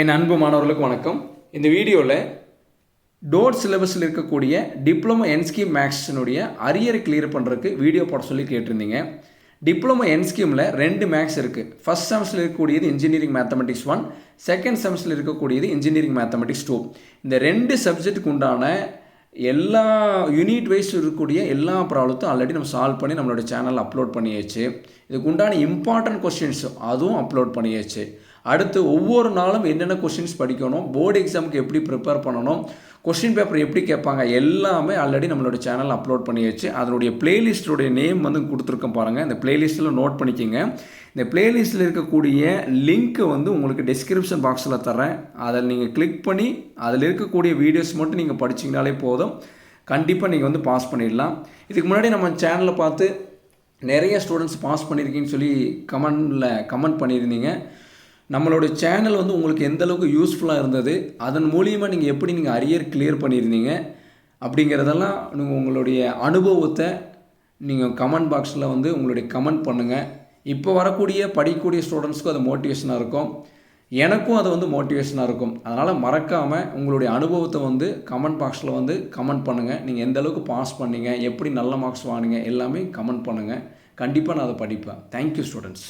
என் அன்பு மாணவர்களுக்கு வணக்கம். இந்த வீடியோவில் டோட் சிலபஸில் இருக்கக்கூடிய டிப்ளமோ என்ஸ்கீம் மேக்ஸினுடைய அரியரை கிளியர் பண்ணுறதுக்கு வீடியோ போட சொல்லி கேட்டிருந்தீங்க. டிப்ளமோ என்ஸ்கீமில் 2 மேக்ஸ் இருக்குது. ஃபஸ்ட் செமஸ்டரில் இருக்கக்கூடியது இன்ஜினியரிங் மேத்தமெட்டிக்ஸ் 1, செகண்ட் செமஸ்டரில் இருக்கக்கூடியது இன்ஜினியரிங் மேத்தமெட்டிக்ஸ் 2. இந்த 2 சப்ஜெக்ட்டுக்கு உண்டான எல்லா யூனிட் வைஸ் இருக்கக்கூடிய எல்லா ப்ராப்ளத்தையும் ஆல்ரெடி நம்ம சால்வ் பண்ணி நம்மளோட சேனலில் அப்லோட் பண்ணியாச்சு. இதுக்கு உண்டான இம்பார்ட்டன்ட் கொஸ்டின்ஸ் அதுவும் அப்லோட் பண்ணியாச்சு. அடுத்து ஒவ்வொரு நாளும் என்னென்ன கொஸ்டின்ஸ் படிக்கணும், போர்டு எக்ஸாமுக்கு எப்படி ப்ரிப்பேர் பண்ணணும், கொஸ்டின் பேப்பர் எப்படி கேட்பாங்க எல்லாமே ஆல்ரெடி நம்மளோட சேனல் அப்லோட் பண்ணியாச்சு. அதனுடைய பிளேலிஸ்டோடைய நேம் வந்து கொடுத்துருக்கோம் பாருங்கள். இந்த பிளேலிஸ்ட்டில் நோட் பண்ணிக்கோங்க. இந்த பிளேலிஸ்ட்டில் இருக்கக்கூடிய லிங்க்கு வந்து உங்களுக்கு டிஸ்கிரிப்ஷன் பாக்ஸில் தரேன். அதை நீங்கள் கிளிக் பண்ணி அதில் இருக்கக்கூடிய வீடியோஸ் மட்டும் நீங்கள் படிச்சிங்கனாலே போதும். கண்டிப்பாக நீங்கள் வந்து பாஸ் பண்ணிடலாம். இதுக்கு முன்னாடி நம்ம சேனலை பார்த்து நிறைய ஸ்டூடெண்ட்ஸ் பாஸ் பண்ணியிருக்கீங்கன்னு சொல்லி கமெண்ட் பண்ணியிருந்தீங்க. நம்மளோட சேனல் வந்து உங்களுக்கு எந்த அளவுக்கு யூஸ்ஃபுல்லாக இருந்தது, அதன் மூலியமாக நீங்கள் எப்படி அரியர் கிளியர் பண்ணியிருந்தீங்க அப்படிங்கிறதெல்லாம் நீங்கள் உங்களுடைய அனுபவத்தை நீங்கள் கமெண்ட் பாக்ஸில் வந்து உங்களுடைய கமெண்ட் பண்ணுங்கள். இப்போ வரக்கூடிய படிக்கக்கூடிய ஸ்டூடெண்ட்ஸ்க்கும் அது மோட்டிவேஷனாக இருக்கும், எனக்கும் அது வந்து மோட்டிவேஷனாக இருக்கும். அதனால் மறக்காமல் உங்களுடைய அனுபவத்தை வந்து கமெண்ட் பாக்ஸில் வந்து கமெண்ட் பண்ணுங்கள். நீங்கள் எந்த அளவுக்கு பாஸ் பண்ணீங்க, எப்படி நல்ல மார்க்ஸ் வாங்குனீங்க எல்லாமே கமெண்ட் பண்ணுங்கள். கண்டிப்பாக நான் அதை படிப்பேன். Thank you students.